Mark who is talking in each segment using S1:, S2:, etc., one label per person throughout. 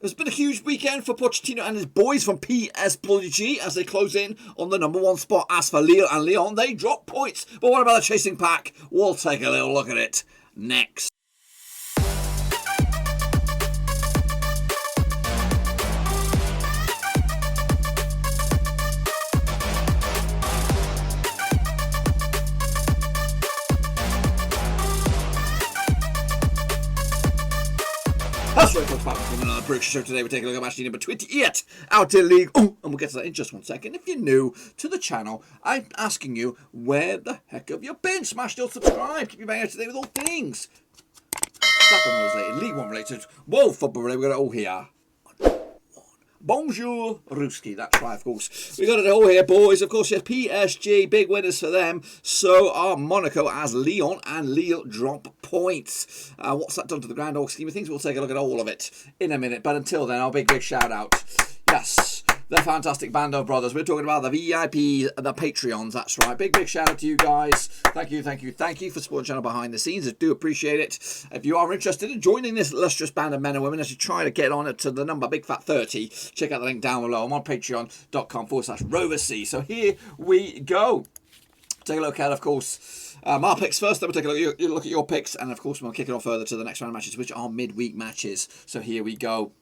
S1: There's been a huge weekend for Pochettino and his boys from PS Prodigy as they close in on the #1 spot. As for Lille and Lyon, they drop points. But what about the chasing pack? We'll take a little look at it next. That's right, folks, back from another British show today. We're taking a look at match number 28 out in League. Oh, and we'll get to that in just 1 second. If you're new to the channel, I'm asking you, where the heck have you been? Smash your subscribe. Keep your bang out today with all things. Slap on those related, League 1 related. Whoa, football related. We've got it all here. Bonjour, Ruski. That's right, of course. We got it all here, boys. Of course, yes, PSG, big winners for them. So are Monaco as Lyon and Lille drop points. What's that done to the grand old scheme of things? We'll take a look at all of it in a minute. But until then, our big shout out. Yes, the fantastic band of brothers. We're talking about the VIPs, the Patreons. That's right. Big shout out to you guys. Thank you for supporting the channel behind the scenes. I do appreciate it. If you are interested in joining this illustrious band of men and women as you try to get on it to the number Big Fat 30, check out the link down below. I'm on patreon.com/Roverseas. So here we go. Take a look at, of course, my picks first. Then we'll take a look at your picks, and of course we'll kick it off further to the next round of matches, which are midweek matches. So here we go.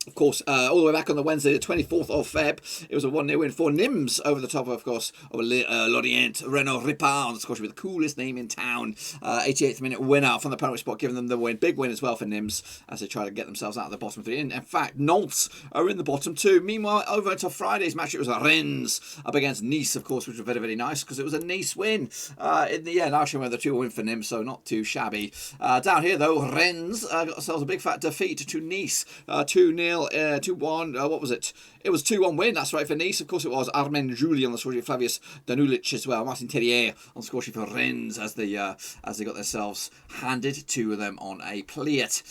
S1: Of course, all the way back on the Wednesday, the 24th of Feb, it was a 1-0 win for Nîmes over the top, of course, of Lorient. Renaud Ripard, of course, with the coolest name in town. 88th minute winner from the penalty spot, giving them the win. Big win as well for Nîmes as they try to get themselves out of the bottom three. In fact, Nantes are in the bottom two. Meanwhile, over until Friday's match, it was Rennes up against Nice, of course, which was very nice because it was a Nice win. In the end, actually, with a 2-1 win for Nîmes, so not too shabby. Down here, though, Rennes got themselves a big fat defeat to Nice. 2-0, 2-1, what was it? It was 2-1 win, that's right, for Nice. Of course it was. Armen Julie on the score sheet, Flavius Danulic as well. Martin Terrier on the score sheet for Rennes as they got themselves handed to them on a plate.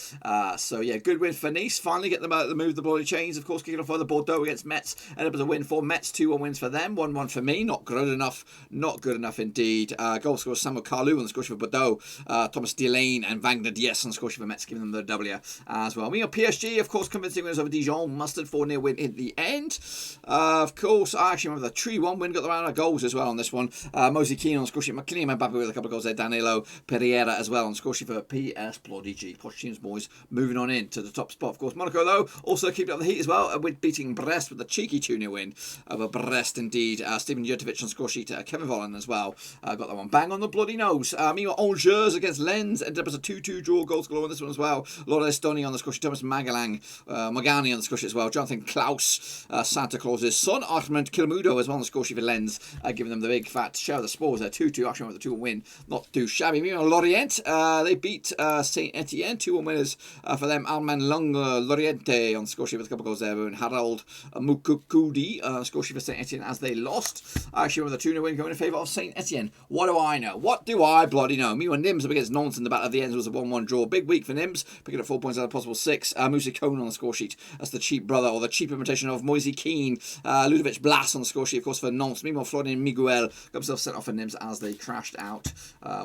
S1: So yeah, good win for Nice. Finally get them out to move the bloody chains. Of course, kicking off the Bordeaux against Metz. Ended up as a win for Metz. 2-1 wins for them. 1-1 for me. Not good enough. Not good enough indeed. Goal scorer Samuel Carlou on the score sheet for Bordeaux. Thomas Delane and Wagner Diaz on the score sheet for Metz, giving them the W as well. Meanwhile, PSG, of course, convincing winners over Dijon. Mustard 4-0 win in the end. Of course, I actually remember the 3-1 win. Got the round of goals as well on this one. Mosey Keane on the score sheet. McLean and Mbappe with a couple of goals there. Danilo Pereira as well on the score sheet for PS Prodigy. Pochettino's boys moving on in to the top spot. Of course, Monaco, though, also keeping up the heat as well with beating Brest with a cheeky 2-0 win over Brest indeed. Stephen Jurtovic on score sheet. Kevin Volland as well. Got that one bang on the bloody nose. Meanwhile, Angers against Lens ended up as a 2-2 draw. Goals galore on this one as well. Laura Estoni on the score sheet. Thomas Magani on the score sheet as well. Jonathan Klaus, Santa Claus's son. Ahmed Kilmudo as well on the score sheet for Lens, giving them the big fat share of the spoils there. 2-2 actually with the 2-1 win. Not too shabby. Meanwhile, Lorient, they beat Saint-Étienne. 2-1 winners for them. Alman Long Loriente on the score sheet with a couple of goals there. And Harald Mukukudi on the score sheet for Saint-Étienne as they lost. Actually with a 2-0 win going in favour of Saint-Étienne. What do I know? What do I bloody know? Meanwhile, Nîmes up against Nantes in the battle of the ends was a 1-1 draw. Big week for Nîmes, picking up 4 points out of possible 6. Musi Cohn on the score sheet. That's the cheap brother, or the cheap imitation of Moise Keane. Ludovic Blas on the score sheet, of course, for Nantes. Meanwhile, Florian Miguel got himself sent off for Nîmes as they crashed out.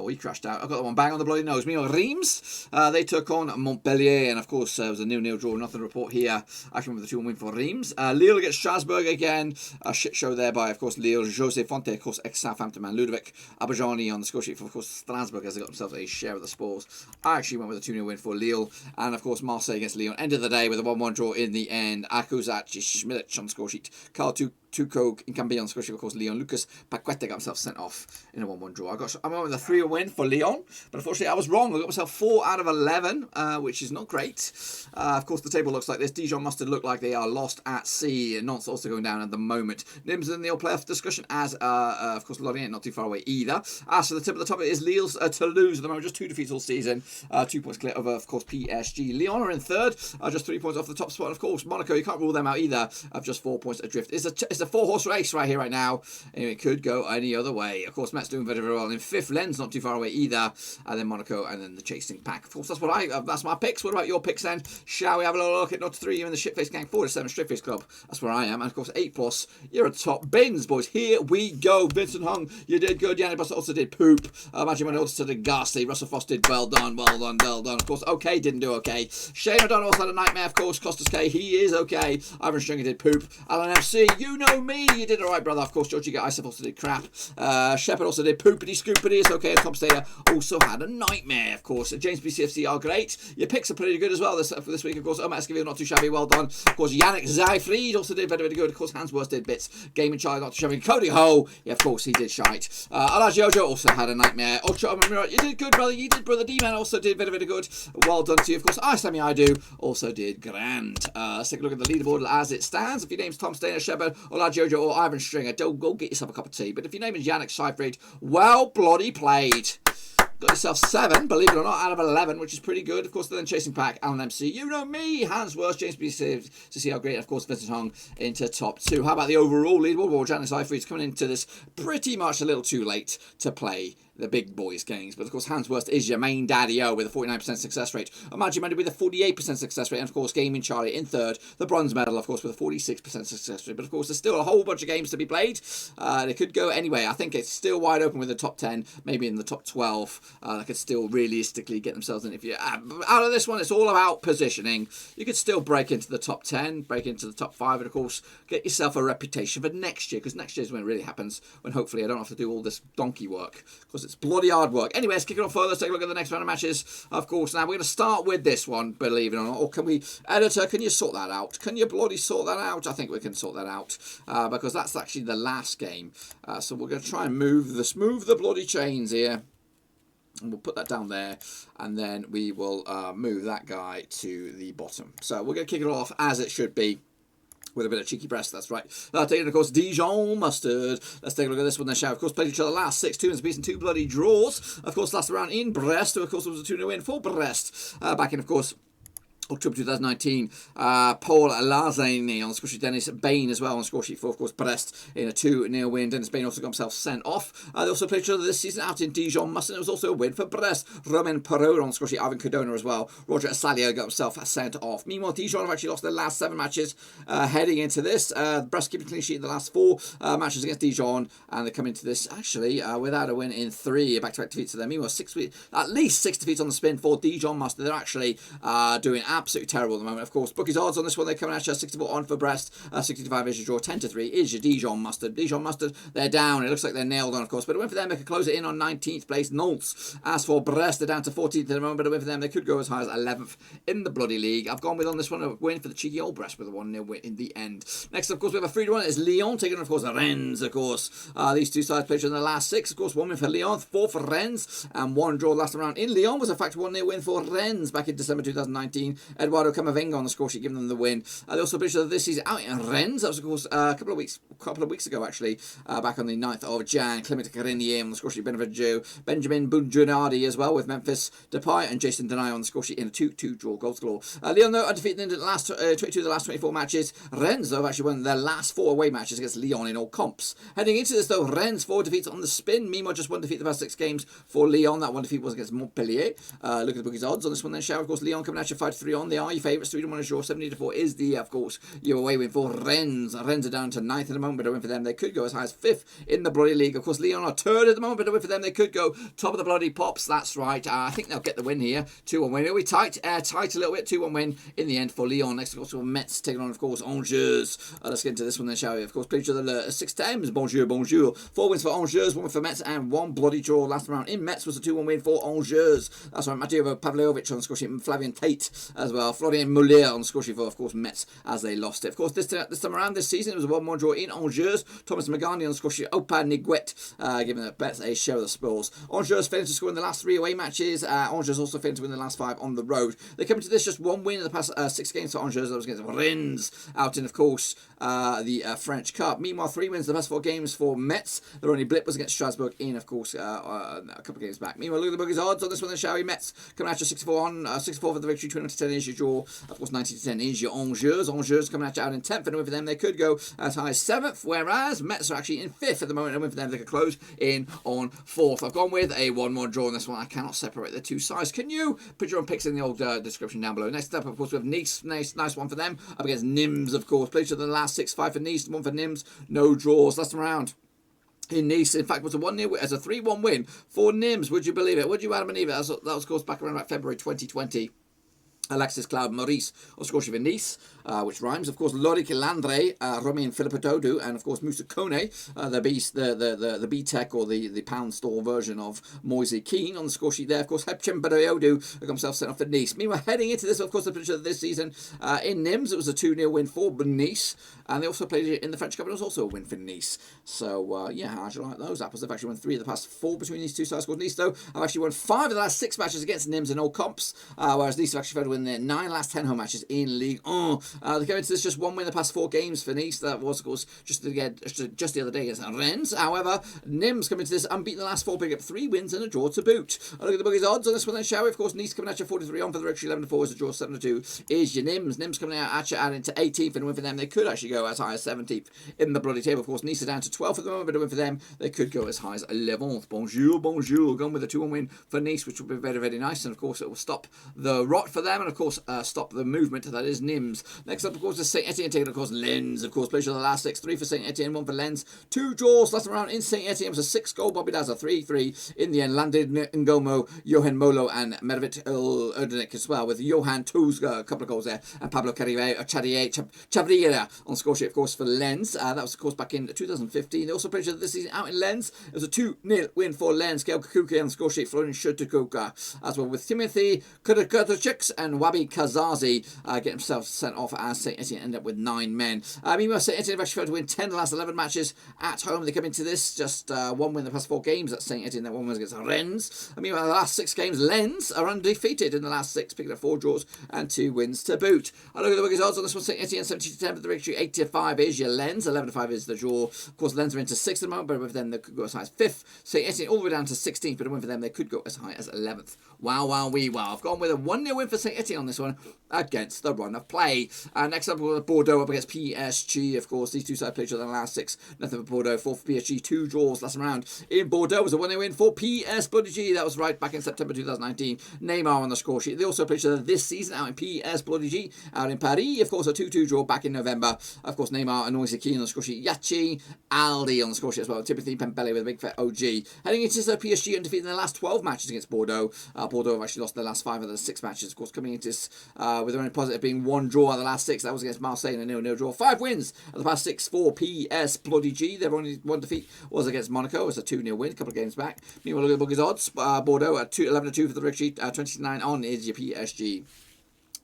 S1: We crashed out. I got that one bang on the bloody nose. Meanwhile, Reims, they took on Montpellier, and of course, it was a 0-0 draw. Nothing to report here. Actually, with the 2-1 win for Reims. Lille against Strasbourg again. A shit show there by, of course, Lille. Jose Fonte, of course, ex-Southampton man. Ludovic Abajani on the score sheet for, of course, Strasbourg as they got themselves a share of the spoils. I actually went with a 2-0 win for Lille. And, of course, Marseille against Lyon. End of the day with a 1-1 draw in the end. Akuzat Schmilic on the score sheet. Carl Tuco Nkambi on the score sheet, of course, Lyon. Lucas Paqueta got himself sent off in a 1-1 draw. I went with a 3-0 win for Lyon, but unfortunately I was wrong. I got myself 4 out of 11, which is not great. Of course, the table looks like this. Dijon must have looked like they are lost at sea. Nantes also going down at the moment. Nîmes in the old playoff discussion as, of course, Lorient not too far away either. So the tip of the top is Lille's Toulouse at the moment, just 2 defeats all season. 2 points clear over, of course, PSG. Lyon are in third, just 3 points off the top spot. And of course, Monaco, you can't rule them out either, of just 4 points adrift. It's a a four-horse race right here, right now. And it could go any other way. Of course, Metz doing very, very well in fifth. Lens not too far away either. And then Monaco, and then the chasing pack. Of course, that's my picks. What about your picks then? Shall we have a little look at not 3? You're in the Shitface Gang 4 to 7 Stripface Club. That's where I am. And of course, 8+. You're at top bins, boys. Here we go. Vincent Hung, you did good. Yannick Buster also did poop. Imagine when also did ghastly. Russell Frost did well done, well done, well done. Of course, okay, didn't do okay. Shane O'Donnell also had a nightmare, of course. Costas K, he is okay. Ivan Stringer did poop. Alan FC, you know me. You did alright, brother. Of course, Georgie Isop also did crap. Shepard also did poopity scoopity. It's okay. Tom Stayer also had a nightmare, of course. James BCFC are great. Your picks are pretty good as well for this week, of course. Omar Esquivel, not too shabby, well done. Of course, Yannick Zyfried also did very, very good. Of course, Hans Worst did bits. Gaming Child, not too shabby. Cody Ho, yeah, of course, he did shite. Alaj Jojo also had a nightmare. Ultra Mirror, you did good, brother. You did, brother. D-Man also did very, very good. Well done to you. Of course, Sammy I do also did grand. Let's take a look at the leaderboard as it stands. If your name's Tom Stainer, Shepard, Olaj Jojo, or Ivan Stringer, don't go get yourself a cup of tea. But if your name is Yannick Zyfried, well bloody played. Got yourself 7, believe it or not, out of 11, which is pretty good. Of course, then chasing pack, Alan MC, you know me, Hans Worst, James B. to see how great, and of course, Vincent Hung into top 2. How about the overall leaderboard? Well, Janice Zyfried's coming into this pretty much a little too late to play the big boys games, but of course Hans Worst is your main daddy-o with a 49% success rate. Imagine Mendy with a 48% success rate, and of course Gaming Charlie in third, the bronze medal of course with a 46% success rate. But of course there's still a whole bunch of games to be played. They could go anyway. I think it's still wide open with the top 10, maybe in the top 12. They could still realistically get themselves in. If you out of this one, it's all about positioning. You could still break into the top 10, break into the top 5, and of course get yourself a reputation for next year, because next year is when it really happens, when hopefully I don't have to do all this donkey work, because it's bloody hard work. Anyway, let's kick it off further. Let's take a look at the next round of matches. Of course, now we're going to start with this one, believe it or not. Or can we, editor, can you sort that out? Can you bloody sort that out? I think we can sort that out, because that's actually the last game. So we're going to try and move the bloody chains here. And we'll put that down there, and then we will move that guy to the bottom. So we're going to kick it off as it should be, with a bit of cheeky Brest, that's right. Taking, of course, Dijon Mustard. Let's take a look at this one then, shall we? Of course, played each other last 6-2 and beaten 2 bloody draws. Of course, last round in Brest, who, of course, was a 2-0 win for Brest. Back in, of course, October 2019, Paul Larzani on the score sheet. Dennis Bain as well on the score sheet for, of course, Brest in a 2-0 win. Dennis Bain also got himself sent off. They also played each other this season out in Dijon Mustard. It was also a win for Brest. Romain Perrault on the score sheet. Ivan Cardona as well. Roger Asalia got himself sent off. Meanwhile, Dijon have actually lost their last 7 matches heading into this. Brest keeping clean sheet in the last 4 matches against Dijon, and they come into this actually without a win in 3 back-to-back defeats to them. Meanwhile, at least 6 defeats on the spin for Dijon Mustard. They're actually doing absolutely terrible at the moment. Of course, bookies odds on this one, they're coming at you 64 on for Brest, 65 is your draw, 10-3 is your Dijon Mustard. Dijon Mustard, they're down. It looks like they're nailed on, of course, but a win for them, they could close it in on 19th place. Nantes, as for Brest, they're down to 14th at the moment, but a win for them, they could go as high as 11th in the bloody league. I've gone with on this one a win for the cheeky old Brest with a 1-0 win in the end. Next, of course, we have a 3-1. It's Lyon taking on, of course, Rennes, of course. These two sides played in the last 6, of course, 1 win for Lyon, 4 for Rennes, and 1 draw last round in Lyon was, in fact, 1-0 win for Rennes back in December 2019. Eduardo Camavinga on the score sheet, giving them the win. They also played this season out in Rennes. That was, of course, a couple of weeks ago, actually, back on the 9th of Jan. Clement Carinier on the score sheet, Benjamin Bunjunardi as well, with Memphis Depay and Jason Denaye on the score sheet in a 2-2 draw. Goals galore. Lyon, though, undefeated in the last 22 of the last 24 matches. Rennes, though, have actually won their last 4 away matches against Lyon in all comps. Heading into this, though, Rennes 4 defeats on the spin. Meanwhile, just 1 defeat the past 6 games for Lyon. That 1 defeat was against Montpellier. Look at the bookies odds on this one then, shall we? Of course, Lyon coming at you 5-3 on. They are your favourites. 3-1 is your 70-4 is the, of course, your away win for Rennes. Rennes are down to 9th at the moment, but a win for them, they could go as high as 5th in the bloody league. Of course, Lyon are 3rd at the moment, but a win for them, they could go top of the bloody pops. That's right. I think they'll get the win here. 2-1 win. It'll be tight a little bit. 2-1 win in the end for Lyon. Next, of course, Metz taking on, of course, Angers. Let's get into this one then, shall we? Of course, played each other 6 times. Bonjour. 4 wins for Angers, 1 win for Metz, and 1 bloody draw last round in Metz was a 2-1 win for Angers. That's right. Mateo Pavlovic on the score sheet, Flavien Tate as well. Florian Muller on the score sheet for, of course, Metz as they lost it. Of course, this time around this season, it was a 1-1 draw in Angers. Thomas Magani on the score sheet, Opa Niguet giving the Bets a share of the spoils. Angers failed to score in the last 3 away matches. Angers also failed to win the last 5 on the road. They come into this just 1 win in the past 6 games for Angers. That was against Rennes out in, of course, the French Cup. Meanwhile, 3 wins in the past 4 games for Metz. Their only blip was against Strasbourg in, of course, a couple of games back. Meanwhile, look at the bookies odds on this one then, shall we? Metz coming at you 64 on, 64 for the victory, 20 to 10 is your draw. Of course, 19 to 10 is your Angers. Angers coming at you out in 10th, and a win for them, they could go as high as 7th, whereas Metz are actually in 5th at the moment, and a win for them, they could close in on 4th. I've gone with a 1-1 draw on this one. I cannot separate the two sides. Can you put your own picks in the old description down below? Next up, of course, we have Nice. Nice one for them. Up against Nîmes, of course. Played to the last 6-5 for Nice, 1 for Nîmes. No draws last round. In Nice, in fact, was a 1-0 as a 3-1 win for Nîmes. Would you believe it? Would you, Adam and Eva? That was, of course, back around about February 2020. Alexis Cloud Maurice on scoring for Nice, which rhymes. Of course, Lorik Landre, Romain Philippotodou, and of course Moussa Kone, the B-Tech or the pound store version of Moise Keane on the score sheet there. Of course, Hepchem Badoyodu got himself sent off for Nice. Meanwhile, heading into this, of course, the picture of this season in Nîmes, it was a 2-0 win for Nice, and they also played it in the French Cup, and it was also a win for Nice. So, yeah, how do you like those apples? They've actually won 3 of the past 4 between these two sides. Of course, Nice, though, have actually won 5 of the last 6 matches against Nîmes in all comps, whereas Nice have actually failed to win their 9 last 10 home matches in Ligue 1. They came into this just 1 win in the past 4 games for Nice. That was, of course, just the other day against Rennes. However, Nîmes coming into this unbeaten the last 4, picking up 3 wins and a draw to boot. Look at the bookies odds on this one then, shall we? Of course, Nice coming at you 43 on for the victory, 11-4 is a draw, 7-2 is your Nîmes. Nîmes coming out at you out into 18th, and a win for them, they could actually go as high as 17th in the bloody table. Of course, Nice are down to 12th at the moment, but a win for them, they could go as high as 11th. Bonjour, bonjour. Going with a 2-1 win for Nice, which will be very, very nice, and of course, it will stop the rot for them, and of course, stop the movement. That is Nîmes. Next up, of course, is Saint-Étienne taking, of course, Lens. Of course, played for the last 6, 3 for Saint-Étienne, 1 for Lens. 2 draws last round in Saint-Étienne. Was a 6-goal Bobby Daza, 3-3 in the end. Landed Ngomo, Johan Molo, and Mervit Erdenik as well, with Johan Tuzga, a couple of goals there, and Pablo Chavrera on score sheet, of course, for Lens. That was, of course, back in 2015. They also played this season out in Lens. It was a 2-0 win for Lens. Gael Kakuke on score sheet, Florian Schutukuka as well, with Timothy Kudakutuchiks and Wabi Kazazi get himself sent off as Saint-Étienne ended up with 9 men. Meanwhile, Saint-Étienne have actually failed to win 10 of the last 11 matches at home. They come into this just 1 win in the past 4 games at Saint-Étienne. That 1 was against Rennes. Meanwhile, the last 6 games, Lens are undefeated in the last 6, picking up 4 draws and 2 wins to boot. I look at the biggest odds on this one. Saint-Étienne 70-10 for the victory, 8-5 is your Lens, 11-5 is the draw. Of course, Lens are into 6th at the moment, but with them they could go as high as 5th. Saint-Étienne all the way down to 16th, but a win for them they could go as high as 11th. Wow, wow, wee, wow. I've gone with a 1-0 win for Saint-Étienne on this one against the run of play. Next up, Bordeaux up against PSG. Of course, these two sides played each other in the last 6. Nothing for Bordeaux, 4 for PSG, 2 draws last round. In Bordeaux was a 1-0 win for PS Bloody G. That was right back in September 2019. Neymar on the score sheet. They also played each other this season out in PS Bloody G, out in Paris. Of course, a 2-2 draw back in November. Of course, Neymar and Moise Keane on the score sheet. Yachi Aldi on the score sheet as well. Timothy Pembele with a big fat OG. Heading into this, PSG undefeated in the last 12 matches against Bordeaux. Bordeaux have actually lost their last 5 of the 6 matches. Of course, coming into this with their only positive being 1 draw out of the last 6. That was against Marseille and a 0-0 draw. 5 wins of the past 6 for PS Bloody G. Their only 1 defeat was against Monaco. It's a 2-0 win a couple of games back. Meanwhile, look at the bookers odds. Bordeaux at 11-2 for the victory. 29 on is your PSG.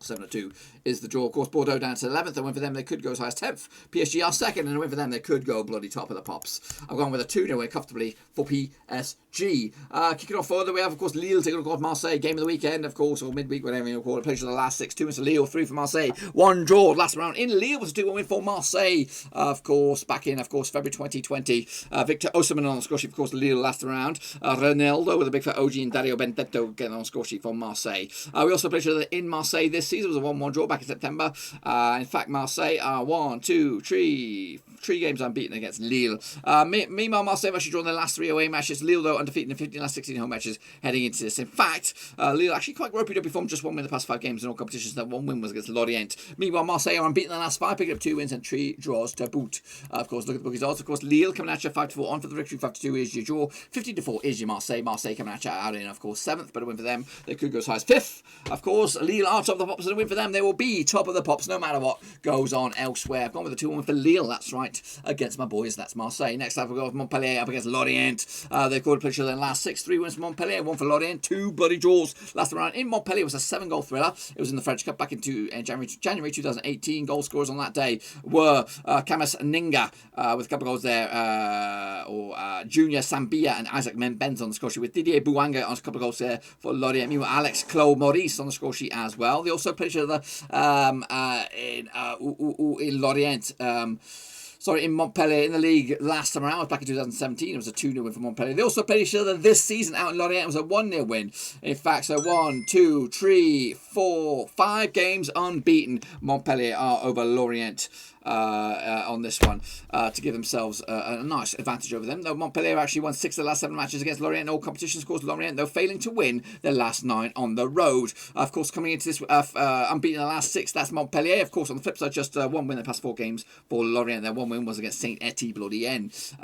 S1: 7-2 is the draw. Of course, Bordeaux down to 11th. A win for them, they could go as high as 10th. PSG are 2nd, and a win for them, they could go bloody top of the pops. I've gone with a 2-0 win comfortably for PSG. Kicking off further, we have, of course, Lille taking on Marseille. Game of the weekend, of course, or midweek, whatever you call it. Played for the last 6. 2 wins for Lille, 3 for Marseille. 1 draw last round in Lille was a 2-1 win for Marseille. Of course, back in, of course, February 2020. Victor Osimhen on the score sheet, of course, Lille last round. Ronaldo with a big fat OG and Dario Benedetto getting on the score sheet for Marseille. We also played each other in Marseille this season. It was a 1-1 draw back in September. In fact, Marseille are 3 games unbeaten against Lille. Meanwhile, Marseille have actually drawn their last 3 away matches. Lille, though, undefeated in 15 last 16 home matches heading into this. In fact, Lille actually quite ropey-dopey form, just 1 win in the past 5 games in all competitions. That 1 win was against Lorient. Meanwhile, Marseille are unbeaten in the last 5, picking up 2 wins and 3 draws to boot. Of course, look at the bookies odds. Of course, Lille coming at you 5-4 on for the victory. 5-2 is your draw. 15-4 is your Marseille. Marseille coming at you out in, of course, 7th, but a win for them. They could go as high as 5th. Of course, Lille are top of the pops, and a win for them. They will be top of the pops no matter what goes on elsewhere. I've gone with a 2-1 for Lille. That's right, against my boys. That's Marseille. Next up, we've got Montpellier up against Lorient. They've got to play each other in the last 6. 3 wins for Montpellier, 1 for Lorient. 2 bloody draws last round in Montpellier. It was a 7-goal thriller. It was in the French Cup back in January 2018. Goal scorers on that day were Camus Ninga with a couple of goals there, Junior Sambia and Isaac Membenz on the score sheet, with Didier Bouanga on a couple of goals there for Lorient. Meanwhile, Alex Claude Maurice on the score sheet as well. They also played each other in Lorient. in Montpellier in the league last time around. It was back in 2017. It was a 2-0 win for Montpellier. They also played each other this season out in Lorient. It was a 1-0 win. In fact, so 1, 2, 3, 4, 5 games unbeaten. Montpellier are over Lorient on this one to give themselves a nice advantage over them. Though Montpellier actually won 6 of the last 7 matches against Lorient in all competitions. Of course, Lorient, though, failing to win their last 9 on the road. Of course, coming into this unbeaten in the last 6, that's Montpellier. Of course, on the flip side, just 1 win in the past 4 games for Lorient. Their 1 win was against Saint-Étienne.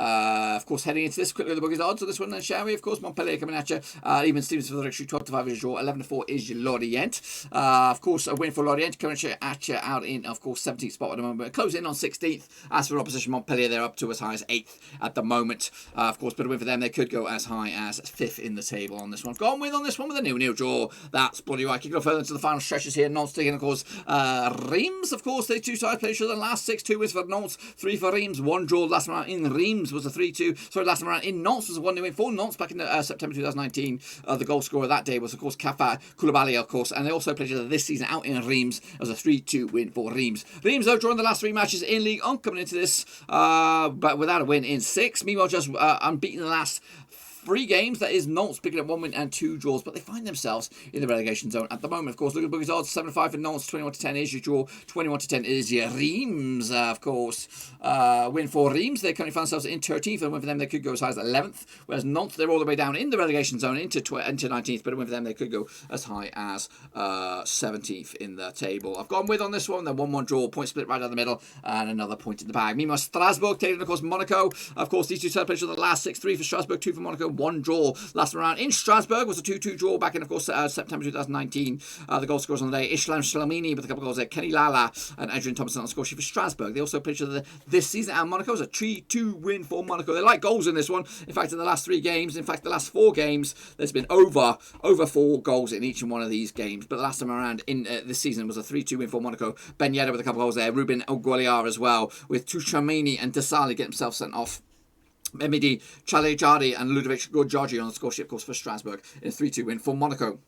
S1: Of course, heading into this, quickly the bookies odds on this one then, shall we? Of course, Montpellier coming at you. Even Stevens for the victory, 12-5 is your draw, 11-4 is your Lorient. Of course, a win for Lorient coming at you out in, of course, 17th spot at the moment. Closing in on 16th. As for opposition, Montpellier, they're up to as high as 8th at the moment. Of course, but a win for them, they could go as high as 5th in the table on this one. I've gone with on this one with a 0-0 draw. That's bloody right. Kicking off further into the final stretches here. Nantes taking, of course, Reims. Of course, they 2 sides played each other. Last 6, 2 wins for Nantes, 3 for Reims, 1 draw. Last time around in Reims was a 3-2. Sorry, last time around in Nantes was a 1-0 win for Nantes back in September 2019. The goal scorer that day was, of course, Kafa Koulibaly, of course. And they also played each other this season out in Reims. It was a 3-2 win for Reims. Reims, though, drawing the last 3 matches in Ligue 1 coming into this, but without a win in 6. Meanwhile, just unbeaten the last 3 games. That is Nantes picking up 1 win and 2 draws, but they find themselves in the relegation zone at the moment. Of course, look at the bookies odds. 7-5 for Nantes, 21-10 is your draw, 21-10 is your Reims. Of course, win for Reims. They currently find themselves in 13th, and win for them they could go as high as 11th. Whereas Nantes, they're all the way down in the relegation zone into 19th, but a win for them they could go as high as 17th in the table. I've gone with on this one. They're 1-1 draw, point split right down the middle, and another point in the bag. Meanwhile, Strasbourg taking, of course, Monaco. Of course, these 2 sides played each other the last 6, 3 for Strasbourg, 2 for Monaco. 1 draw last round in Strasbourg was a 2-2 draw back in, of course, September 2019. The goal scorers on the day, Islam Shlamini with a couple of goals there, Kenny Lala and Adrian Thompson on the score sheet for Strasbourg. They also played each other this season at Monaco. It was a 3-2 win for Monaco. They like goals in this one. In fact, in the last 3 games, in fact, the last 4 games, there's been over 4 goals in each and one of these games. But the last time around in this season was a 3-2 win for Monaco. Ben Yedder with a couple of goals there, Ruben Ogualiar as well, with Tuchamini and Desali getting himself sent off. Mehmedi Chalejari and Ludovic Gorgiagi on the score sheet, of course, for Strasbourg in a 3-2 win for Monaco.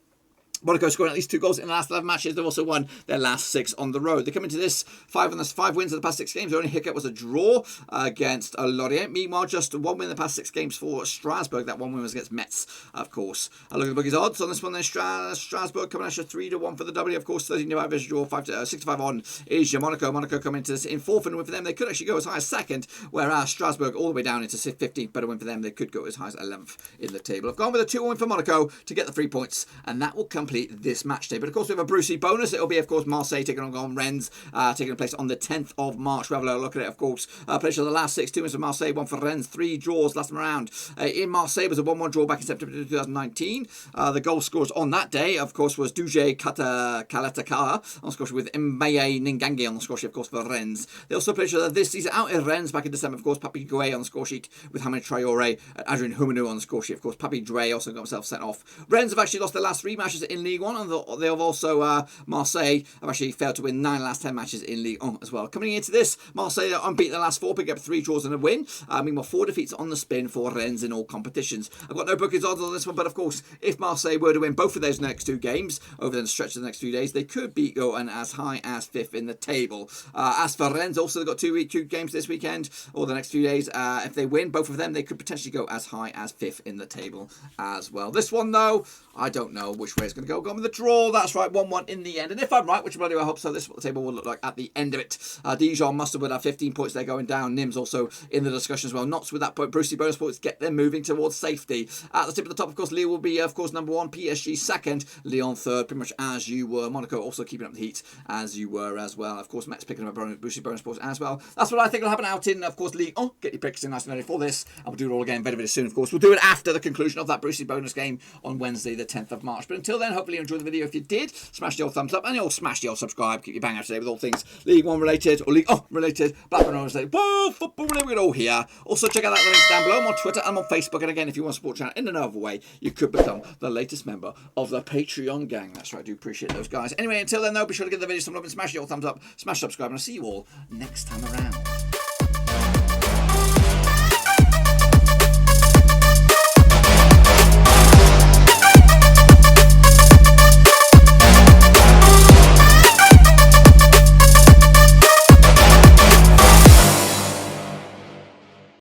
S1: Monaco scoring at least 2 goals in the last 11 matches. They've also won their last 6 on the road. They come into this 5 wins in the past 6 games. The only hiccup was a draw against Lorient. Meanwhile, just 1 win in the past 6 games for Strasbourg. That 1 win was against Metz, of course. Look at the bookies odds on this one. Then Strasbourg coming at you 3-1 for the W. Of course, 13-5 is your draw. 6-5 on is your Monaco. Monaco coming into this in 4th and win for them. They could actually go as high as 2nd, whereas Strasbourg all the way down into 15th. Better win for them. They could go as high as 11th in the table. I've gone with a 2-1 win for Monaco to get the 3 points, and that will complete this match. But of course, we have a Brucey bonus. It'll be, of course, Marseille taking on Rennes, taking place on the 10th of March. We'll have a look at it, of course. Played the last 6, 2 wins for Marseille, 1 for Rennes, 3 draws last time around. In Marseille was a 1-1 draw back in September 2019. The goal scorers on that day, of course, was Duje Kalatakara on the score sheet with Mbaye Ningange on the score sheet, of course, for Rennes. They also played each other this season out in Rennes back in December, of course. Papi Gueye on the score sheet with Hamid Traore and Adrien Humanou on the score sheet, of course. Papi Dre also got himself sent off. Rennes have actually lost their last 3 matches in Ligue 1, and they have also Marseille have actually failed to win 9 of the last 10 matches in Ligue 1 as well. Coming into this, Marseille are unbeaten the last 4, picking up 3 draws and a win. Meanwhile, 4 defeats on the spin for Rennes in all competitions. I've got no bookings odds on this one, but of course, if Marseille were to win both of those next 2 games over the stretch of the next few days, they could be going as high as 5th in the table. As for Rennes, also they've got 2 games this weekend or the next few days. If they win both of them, they could potentially go as high as 5th in the table as well. This one, though, I don't know which way it's going to go. Going with the draw, that's right, 1-1 in the end. And if I'm right, which bloody I hope so, this is what the table will look like at the end of it. Dijon must have with 15 points. They're going down. Nîmes also in the discussion as well. Knots with that Brucey bonus points get them moving towards safety. At the tip of the top, of course, Lille will be, of course, number 1. PSG 2nd. Lyon 3rd, pretty much as you were. Monaco also keeping up the heat as you were as well. Of course, Metz picking up a Brucey bonus points as well. That's what I think will happen out in, of course, Ligue 1. Get your picks in nice and ready for this. And we'll do it all again very, very soon, of course. We'll do it after the conclusion of that Brucey bonus game on Wednesday, the 10th of March. But until then, hopefully you enjoyed the video. If you did, smash the old thumbs up and you'll smash the old subscribe. Keep your bang out today with all things League 1 related or League related. Blackburn related. Whoa, football related. We're all here. Also, check out that links down below. I'm on Twitter and on Facebook. And again, if you want to support the channel in another way, you could become the latest member of the Patreon gang. That's right. I do appreciate those guys. Anyway, until then, though, be sure to give the video some love and smash the old thumbs up, smash subscribe, and I'll see you all next time around.